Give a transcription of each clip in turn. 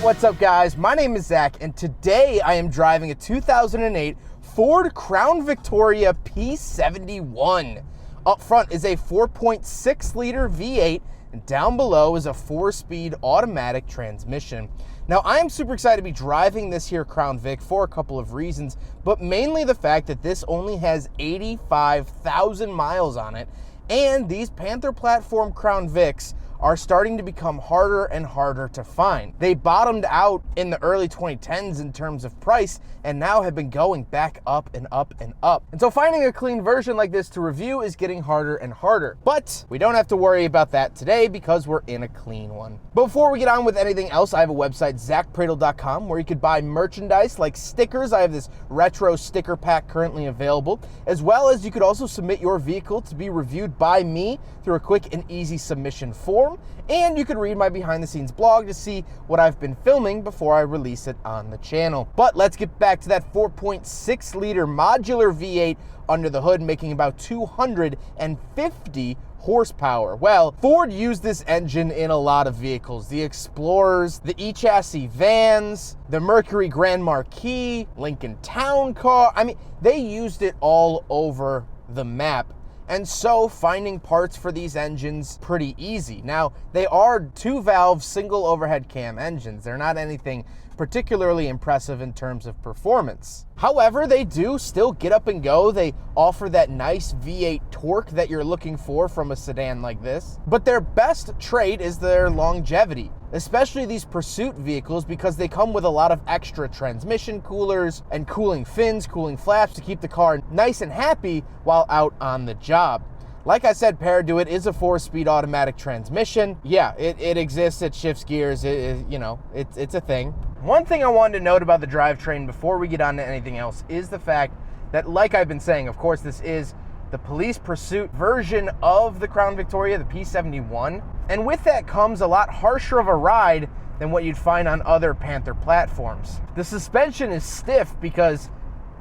What's up, guys? My name is Zach, and today I am driving a 2008 Ford Crown Victoria P71. Up front is a 4.6-liter V8, and down below is a 4-speed automatic transmission. Now, I am super excited to be driving this here Crown Vic for a couple of reasons, but mainly the fact that this only has 85,000 miles on it, and these Panther platform Crown Vics are starting to become harder and harder to find. They bottomed out in the early 2010s in terms of price and now have been going back up and up and up. And so finding a clean version like this to review is getting harder and harder. But we don't have to worry about that today because we're in a clean one. Before we get on with anything else, I have a website, zackpradel.com, where you could buy merchandise like stickers. I have this retro sticker pack currently available, as well as you could also submit your vehicle to be reviewed by me through a quick and easy submission form. And you could read my behind the scenes blog to see what I've been filming before I release it on the channel. But let's get back to that 4.6-liter modular V8 under the hood, making about 250 horsepower. Well, Ford used this engine in a lot of vehicles. The Explorers, the E-Chassis vans, the Mercury Grand Marquis, Lincoln Town Car. I mean, they used it all over the map. And so finding parts for these engines pretty easy. Now, they are 2-valve single overhead cam engines. They're not anything particularly impressive in terms of performance. However, they do still get up and go. They offer that nice V8 torque that you're looking for from a sedan like this. But their best trait is their longevity, especially these pursuit vehicles, because they come with a lot of extra transmission coolers and cooling fins, cooling flaps to keep the car nice and happy while out on the job. Like I said, paired to it is a 4-speed automatic transmission. Yeah, it exists, it shifts gears, it's a thing. One thing I wanted to note about the drivetrain before we get on to anything else is the fact that, like I've been saying, of course, this is the police pursuit version of the Crown Victoria, the P71. And with that comes a lot harsher of a ride than what you'd find on other Panther platforms. The suspension is stiff because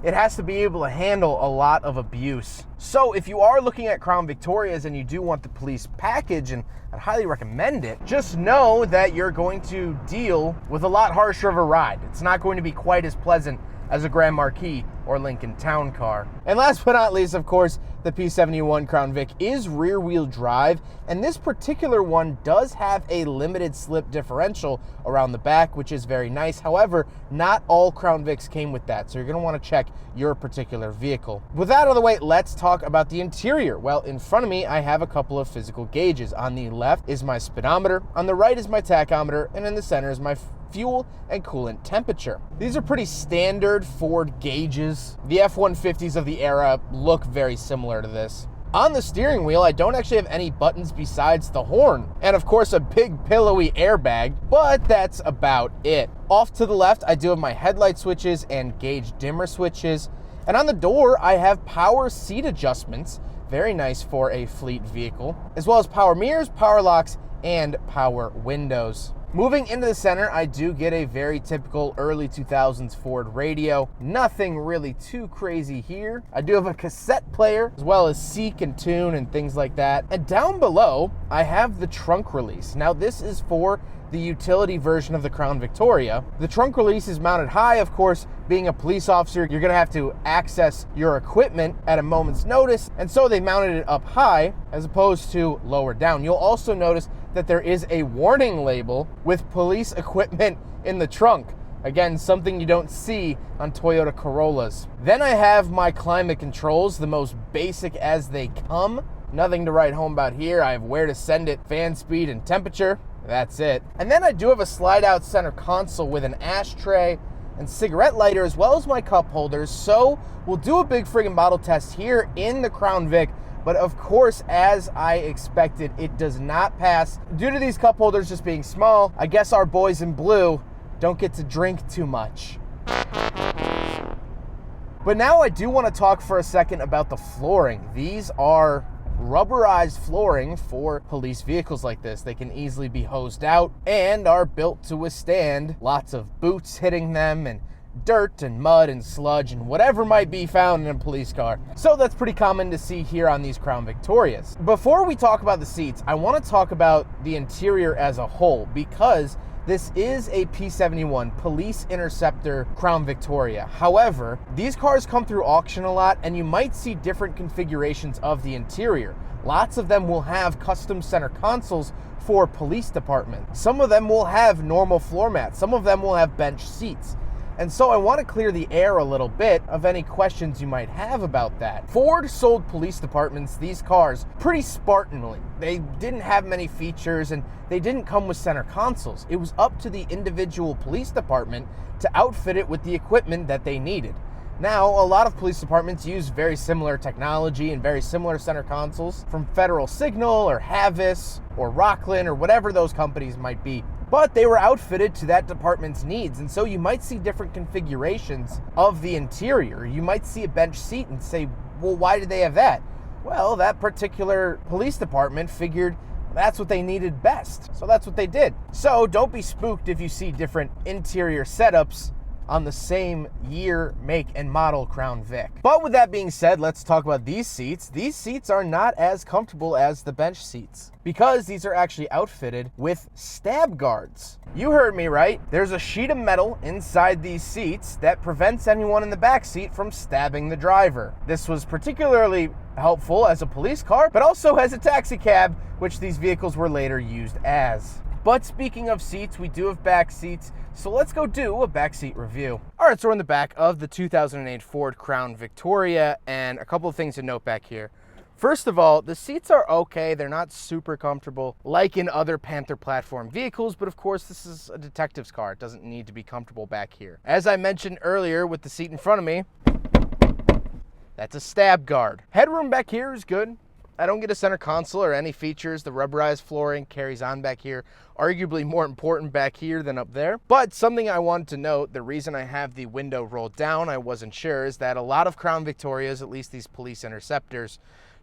it has to be able to handle a lot of abuse. So if you are looking at Crown Victorias and you do want the police package, and I'd highly recommend it, just know that you're going to deal with a lot harsher of a ride. It's not going to be quite as pleasant as a Grand Marquis or Lincoln Town Car. And last but not least, of course, the P71 Crown Vic is rear-wheel drive, and this particular one does have a limited slip differential around the back, which is very nice. However, not all Crown Vics came with that, so you're going to want to check your particular vehicle. With that out of the way, let's talk about the interior. Well, in front of me, I have a couple of physical gauges. On the left is my speedometer, on the right is my tachometer, and in the center is my fuel and coolant temperature. These are pretty standard Ford gauges. The F-150s of the era look very similar to this. On the steering wheel, I don't actually have any buttons besides the horn, and of course a big pillowy airbag, but that's about it. Off to the left, I do have my headlight switches and gauge dimmer switches, and on the door, I have power seat adjustments, very nice for a fleet vehicle, as well as power mirrors, power locks, and power windows. Moving into the center, I do get a very typical early 2000s Ford radio. Nothing really too crazy here. I do have a cassette player, as well as seek and tune and things like that. And down below, I have the trunk release. Now, this is for the utility version of the Crown Victoria. The trunk release is mounted high. Of course, being a police officer, you're gonna have to access your equipment at a moment's notice, and so they mounted it up high as opposed to lower down. You'll also notice that there is a warning label with police equipment in the trunk. Again, something you don't see on Toyota Corollas. Then I have my climate controls, the most basic as they come. Nothing to write home about here. I have where to send it, fan speed, and temperature. That's it. And then I do have a slide-out center console with an ashtray and cigarette lighter, as well as my cup holders. So we'll do a big friggin' bottle test here in the Crown Vic. But of course, as I expected, it does not pass. Due to these cup holders just being small, I guess our boys in blue don't get to drink too much. But now I do want to talk for a second about the flooring. These are rubberized flooring for police vehicles like this. They can easily be hosed out and are built to withstand lots of boots hitting them and dirt and mud and sludge and whatever might be found in a police car. So that's pretty common to see here on these Crown Victorias. Before we talk about the seats, I want to talk about the interior as a whole, because This is a P71 Police Interceptor Crown Victoria. However, these cars come through auction a lot, and you might see different configurations of the interior. Lots of them will have custom center consoles for police departments. Some of them will have normal floor mats. Some of them will have bench seats. And so I want to clear the air a little bit of any questions you might have about that. Ford sold police departments these cars pretty spartanly. They didn't have many features, and they didn't come with center consoles. It was up to the individual police department to outfit it with the equipment that they needed. Now, a lot of police departments use very similar technology and very similar center consoles from Federal Signal or Havas or Rockland or whatever those companies might be. But they were outfitted to that department's needs, and so you might see different configurations of the interior. You might see a bench seat and say, well, why did they have that? Well, that particular police department figured that's what they needed best, so that's what they did. So don't be spooked if you see different interior setups on the same year, make, and model Crown Vic. But with that being said, let's talk about these seats. These seats are not as comfortable as the bench seats because these are actually outfitted with stab guards. You heard me right. There's a sheet of metal inside these seats that prevents anyone in the back seat from stabbing the driver. This was particularly helpful as a police car, but also as a taxi cab, which these vehicles were later used as. But speaking of seats, we do have back seats, so let's go do a backseat review. All right, so we're in the back of the 2008 Ford Crown Victoria, and a couple of things to note back here. First of all, the seats are okay. They're not super comfortable like in other Panther platform vehicles, but of course this is a detective's car. It doesn't need to be comfortable back here. As I mentioned earlier with the seat in front of me, that's a stab guard. Headroom back here is good. I don't get a center console or any features. The rubberized flooring carries on back here. Arguably more important back here than up there. But something I wanted to note, the reason I have the window rolled down, I wasn't sure, is that a lot of Crown Victorias, at least these police interceptors,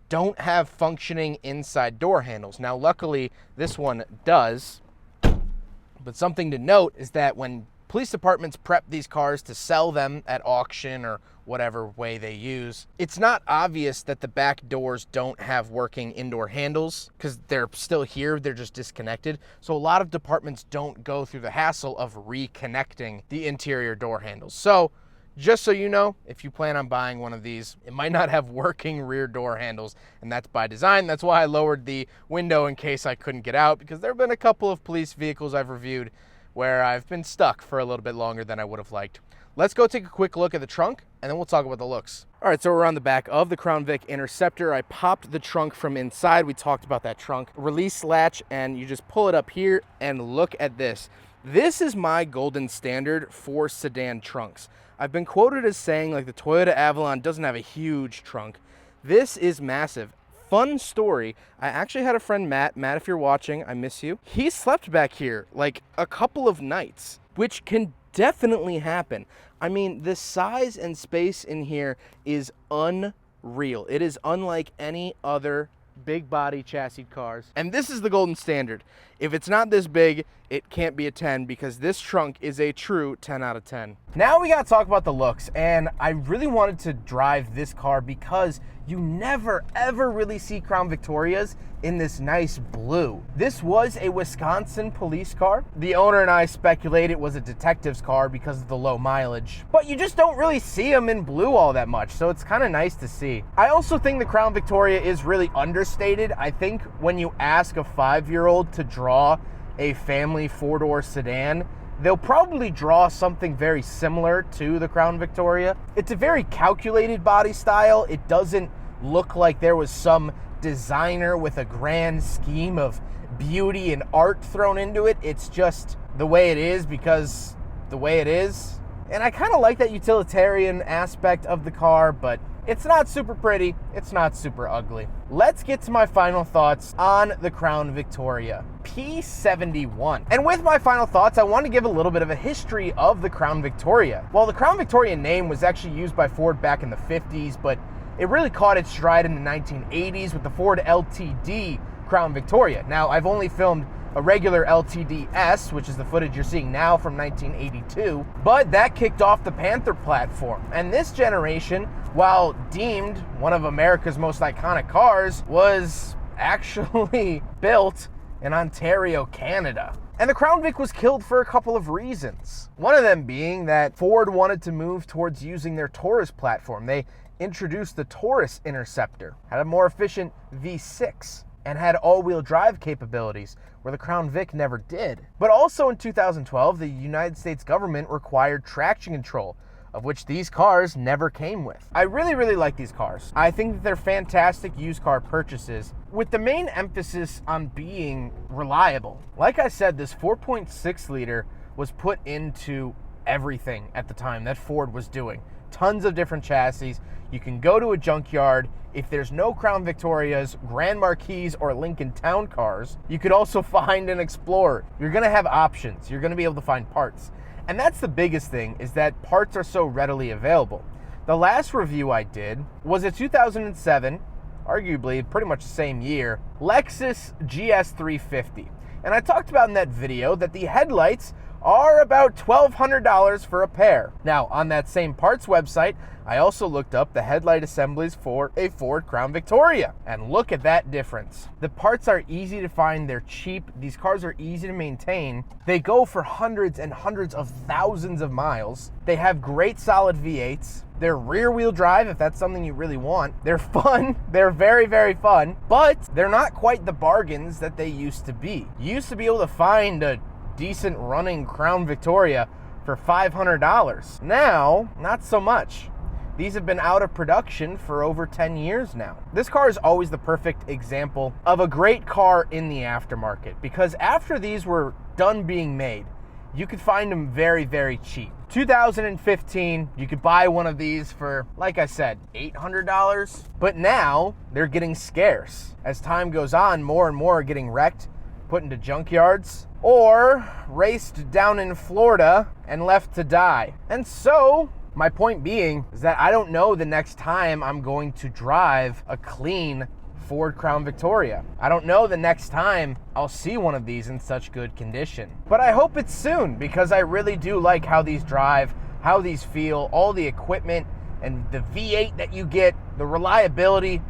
don't have functioning inside door handles. Now, luckily, this one does. But something to note is that when police departments prep these cars to sell them at auction or whatever way they use, it's not obvious that the back doors don't have working indoor handles because they're still here, they're just disconnected. So a lot of departments don't go through the hassle of reconnecting the interior door handles. So just so you know, if you plan on buying one of these, it might not have working rear door handles, and that's by design. That's why I lowered the window in case I couldn't get out, because there have been a couple of police vehicles I've reviewed where I've been stuck for a little bit longer than I would have liked. Let's go take a quick look at the trunk, and then we'll talk about the looks. All right, so we're on the back of the Crown Vic Interceptor. I popped the trunk from inside. We talked about that trunk. Release latch, and you just pull it up here, and look at this. This is my golden standard for sedan trunks. I've been quoted as saying, like, the Toyota Avalon doesn't have a huge trunk. This is massive. Fun story, I actually had a friend, Matt, if you're watching, I miss you. He slept back here like a couple of nights, which can definitely happen. I mean, the size and space in here is unreal. It is unlike any other big body chassis cars. And this is the golden standard. If it's not this big, it can't be a 10 because this trunk is a true 10 out of 10. Now we gotta talk about the looks, and I really wanted to drive this car because you never ever really see Crown Victorias in this nice blue. This was a Wisconsin police car. The owner and I speculate it was a detective's car because of the low mileage, but you just don't really see them in blue all that much, so it's kind of nice to see. I also think the Crown Victoria is really understated. I think when you ask a 5-year-old to draw a family 4-door sedan, they'll probably draw something very similar to the Crown Victoria. It's a very calculated body style. It doesn't look like there was some designer with a grand scheme of beauty and art thrown into it. It's just the way it is because the way it is. And I kind of like that utilitarian aspect of the car, but it's not super pretty, it's not super ugly. Let's get to my final thoughts on the Crown Victoria P71. And with my final thoughts, I want to give a little bit of a history of the Crown Victoria. Well, the Crown Victoria name was actually used by Ford back in the 50s, but it really caught its stride in the 1980s with the Ford LTD Crown Victoria. Now, I've only filmed a regular LTD-S, which is the footage you're seeing now from 1982, but that kicked off the Panther platform. And this generation, while deemed one of America's most iconic cars, was actually built in Ontario, Canada. And the Crown Vic was killed for a couple of reasons. One of them being that Ford wanted to move towards using their Taurus platform. They introduced the Taurus Interceptor, had a more efficient V6, and had all-wheel drive capabilities, where the Crown Vic never did. But also in 2012, the United States government required traction control, of which these cars never came with. I really like these cars. I think that they're fantastic used car purchases, with the main emphasis on being reliable. Like I said, this 4.6 liter was put into everything at the time that Ford was doing. Tons of different chassis. You can go to a junkyard. If there's no Crown Victorias, Grand Marquis, or Lincoln Town cars, you could also find an Explorer. You're gonna have options. You're gonna be able to find parts. And that's the biggest thing, is that parts are so readily available. The last review I did was a 2007, arguably pretty much the same year, Lexus GS350. And I talked about in that video that the headlights are about $1,200 for a pair. Now, on that same parts website, I also looked up the headlight assemblies for a Ford Crown Victoria, and look at that difference. The parts are easy to find, they're cheap, these cars are easy to maintain, they go for hundreds and hundreds of thousands of miles, they have great solid V8s, they're rear-wheel drive if that's something you really want, they're fun, they're very fun, but they're not quite the bargains that they used to be. You used to be able to find a decent running Crown Victoria for $500. Now, not so much. These have been out of production for over 10 years now. This car is always the perfect example of a great car in the aftermarket, because after these were done being made, you could find them very cheap. 2015, you could buy one of these for, like I said, $800, but now they're getting scarce. As time goes on, more and more are getting wrecked, put into junkyards, or raced down in Florida and left to die. And so, my point being is that I don't know the next time I'm going to drive a clean Ford Crown Victoria. I don't know the next time I'll see one of these in such good condition. But I hope it's soon, because I really do like how these drive, how these feel, all the equipment, and the V8 that you get, the reliability,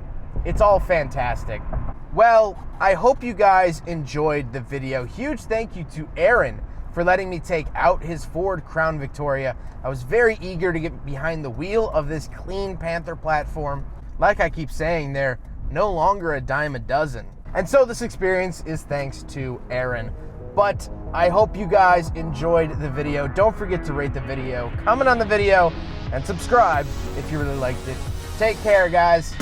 it's all fantastic. Well, I hope you guys enjoyed the video. Huge thank you to Aaron for letting me take out his Ford Crown Victoria. I was very eager to get behind the wheel of this clean Panther platform. Like I keep saying, they're no longer a dime a dozen. And so this experience is thanks to Aaron. But I hope you guys enjoyed the video. Don't forget to rate the video, comment on the video, and subscribe if you really liked it. Take care, guys.